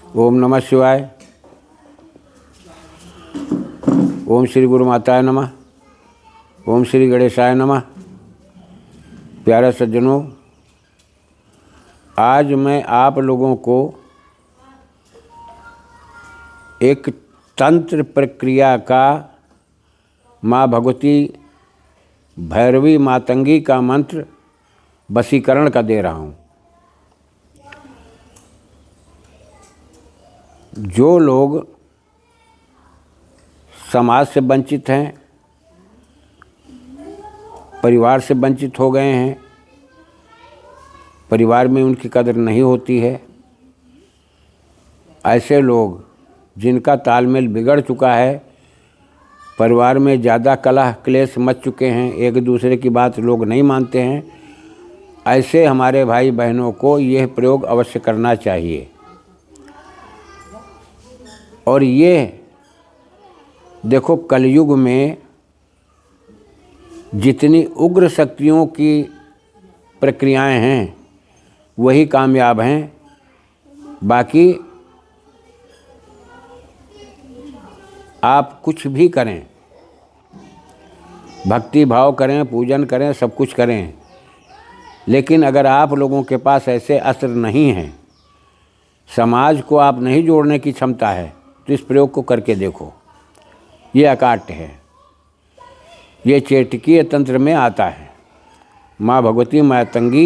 ओम नमः शिवाय। ओम श्री गुरु माताय नमः। ओम श्री गणेशाय नमः। प्यारे सज्जनों, आज मैं आप लोगों को एक तंत्र प्रक्रिया का माँ भगवती भैरवी मातंगी का मंत्र वशीकरण का दे रहा हूँ। जो लोग समाज से वंचित हैं, परिवार से वंचित हो गए हैं, परिवार में उनकी कदर नहीं होती है, ऐसे लोग जिनका तालमेल बिगड़ चुका है, परिवार में ज़्यादा कलह क्लेश मच चुके हैं, एक दूसरे की बात लोग नहीं मानते हैं, ऐसे हमारे भाई बहनों को यह प्रयोग अवश्य करना चाहिए। और ये देखो, कलयुग में जितनी उग्र शक्तियों की प्रक्रियाएं हैं वही कामयाब हैं। बाकी आप कुछ भी करें, भक्ति भाव करें, पूजन करें, सब कुछ करें, लेकिन अगर आप लोगों के पास ऐसे अस्त्र नहीं हैं, समाज को आप नहीं जोड़ने की क्षमता है, तो इस प्रयोग को करके देखो। ये अकाट्य है, ये चेटकीय तंत्र में आता है। माँ भगवती मातंगी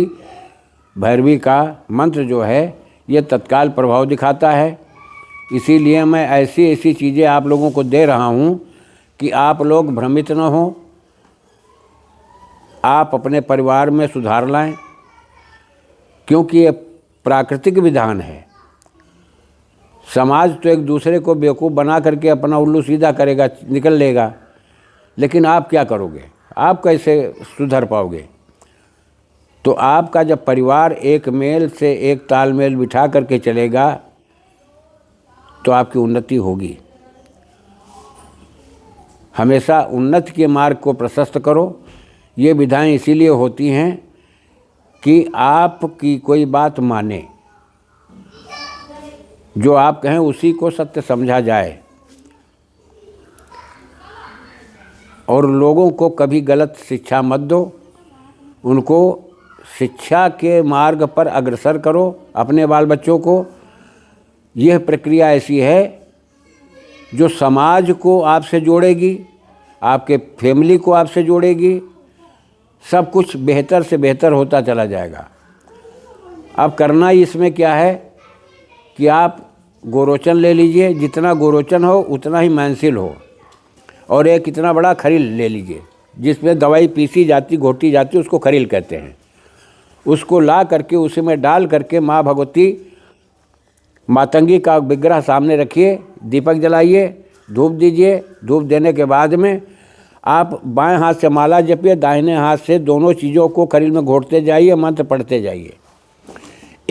भैरवी का मंत्र जो है ये तत्काल प्रभाव दिखाता है। इसीलिए मैं ऐसी ऐसी चीज़ें आप लोगों को दे रहा हूँ कि आप लोग भ्रमित न हो, आप अपने परिवार में सुधार लाएं, क्योंकि ये प्राकृतिक विधान है। समाज तो एक दूसरे को बेवकूफ़ बना करके अपना उल्लू सीधा करेगा, निकल लेगा, लेकिन आप क्या करोगे? आप कैसे सुधर पाओगे? तो आपका जब परिवार एक मेल से एक तालमेल बिठा करके चलेगा तो आपकी उन्नति होगी। हमेशा उन्नति के मार्ग को प्रशस्त करो। ये विधाएं इसीलिए होती हैं कि आपकी कोई बात माने, जो आप कहें उसी को सत्य समझा जाए, और लोगों को कभी गलत शिक्षा मत दो, उनको शिक्षा के मार्ग पर अग्रसर करो अपने बाल बच्चों को। यह प्रक्रिया ऐसी है जो समाज को आपसे जोड़ेगी, आपके फैमिली को आपसे जोड़ेगी, सब कुछ बेहतर से बेहतर होता चला जाएगा। अब करना इसमें क्या है कि आप गोरोचन ले लीजिए, जितना गोरोचन हो उतना ही मैंसिल हो, और एक इतना बड़ा खरील ले लीजिए जिसमें दवाई पीसी जाती, घोटी जाती, उसको खरील कहते हैं। उसको ला करके उसमें डाल करके माँ भगवती मातंगी का विग्रह सामने रखिए, दीपक जलाइए, धूप दीजिए। धूप देने के बाद में आप बाएं हाथ से माला जपिए, दाहिने हाथ से दोनों चीज़ों को खरील में घोटते जाइए, मंत्र पढ़ते जाइए।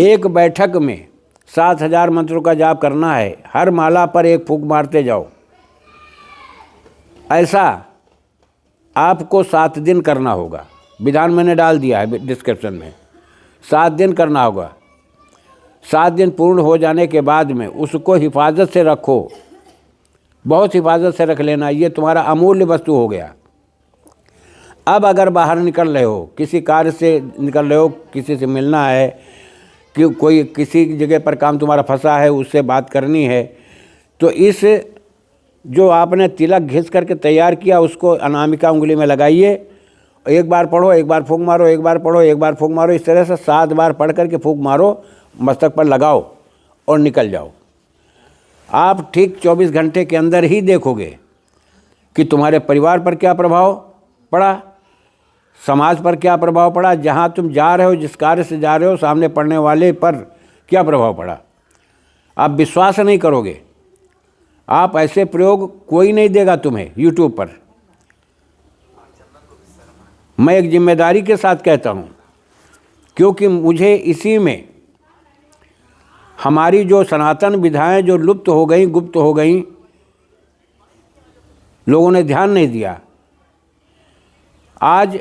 एक बैठक में 7000 मंत्रों का जाप करना है, हर माला पर एक फूंक मारते जाओ। ऐसा आपको 7 दिन करना होगा। विधान मैंने डाल दिया है डिस्क्रिप्शन में। 7 दिन करना होगा। 7 दिन पूर्ण हो जाने के बाद में उसको हिफाजत से रखो, बहुत हिफाजत से रख लेना। ये तुम्हारा अमूल्य वस्तु हो गया। अब अगर बाहर निकल रहे हो, किसी कार्य से निकल रहे हो, किसी से मिलना है, कि कोई किसी जगह पर काम तुम्हारा फंसा है, उससे बात करनी है, तो इस जो आपने तिलक घिस करके तैयार किया उसको अनामिका उंगली में लगाइए। एक बार पढ़ो, एक बार फूंक मारो, एक बार पढ़ो, एक बार फूंक मारो। इस तरह से 7 बार पढ़ करके फूंक मारो, मस्तक पर लगाओ और निकल जाओ। आप ठीक 24 घंटे के अंदर ही देखोगे कि तुम्हारे परिवार पर क्या प्रभाव पड़ा, समाज पर क्या प्रभाव पड़ा, जहाँ तुम जा रहे हो, जिस कार्य से जा रहे हो, सामने पढ़ने वाले पर क्या प्रभाव पड़ा। आप विश्वास नहीं करोगे। आप ऐसे प्रयोग कोई नहीं देगा तुम्हें यूट्यूब पर। मैं एक जिम्मेदारी के साथ कहता हूँ, क्योंकि मुझे इसी में हमारी जो सनातन विधाएं जो लुप्त हो गई, गुप्त हो गई, लोगों ने ध्यान नहीं दिया। आज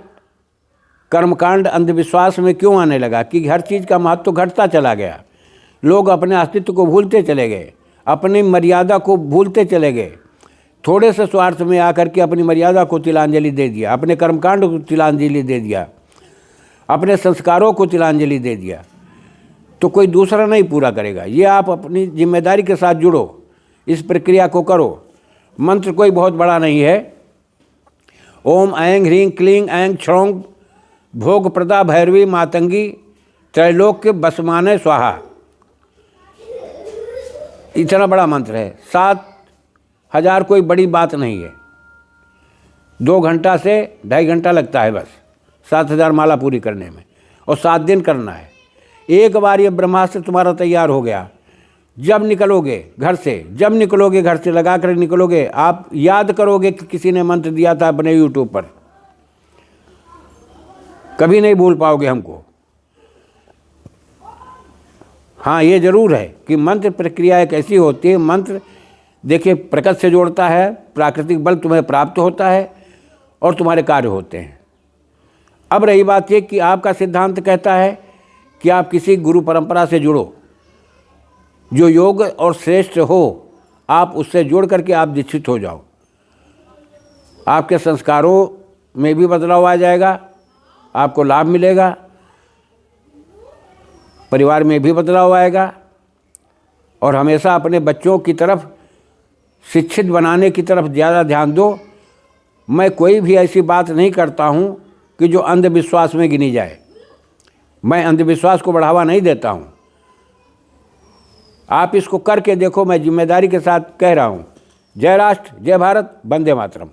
कर्मकांड अंधविश्वास में क्यों आने लगा कि हर चीज़ का महत्व घटता चला गया। लोग अपने अस्तित्व को भूलते चले गए, अपनी मर्यादा को भूलते चले गए। थोड़े से स्वार्थ में आकर के अपनी मर्यादा को तिलांजलि दे दिया, अपने कर्मकांड को तिलांजलि दे दिया, अपने संस्कारों को तिलांजलि दे दिया, तो कोई दूसरा नहीं पूरा करेगा। ये आप अपनी जिम्मेदारी के साथ जुड़ो, इस प्रक्रिया को करो। मंत्र कोई बहुत बड़ा नहीं है। ओम ऐं ह्रीं क्लीं ऐं क्षौं भोग प्रदा भैरवी मातंगी त्रैलोक्य बसमाने स्वाहा, इतना बड़ा मंत्र है। 7000 कोई बड़ी बात नहीं है। 2 घंटा से 2.5 घंटा लगता है बस 7000 माला पूरी करने में, और 7 दिन करना है। एक बार ये ब्रह्मास्त्र तुम्हारा तैयार हो गया, जब निकलोगे घर से लगा कर निकलोगे, आप याद करोगे कि किसी ने मंत्र दिया था अपने यूट्यूब पर, कभी नहीं भूल पाओगे हमको। हाँ, ये जरूर है कि मंत्र प्रक्रिया एक ऐसी होती है, मंत्र देखिए प्रकृति से जोड़ता है, प्राकृतिक बल तुम्हें प्राप्त होता है और तुम्हारे कार्य होते हैं। अब रही बात ये कि आपका सिद्धांत कहता है कि आप किसी गुरु परंपरा से जुड़ो, जो योग और श्रेष्ठ हो, आप उससे जोड़ करके आप दीक्षित हो जाओ। आपके संस्कारों में भी बदलाव आ जाएगा, आपको लाभ मिलेगा, परिवार में भी बदलाव आएगा। और हमेशा अपने बच्चों की तरफ शिक्षित बनाने की तरफ ज़्यादा ध्यान दो। मैं कोई भी ऐसी बात नहीं करता हूँ कि जो अंधविश्वास में गिनी जाए। मैं अंधविश्वास को बढ़ावा नहीं देता हूँ। आप इसको करके देखो, मैं जिम्मेदारी के साथ कह रहा हूँ। जय राष्ट्र, जय भारत, वंदे मातरम।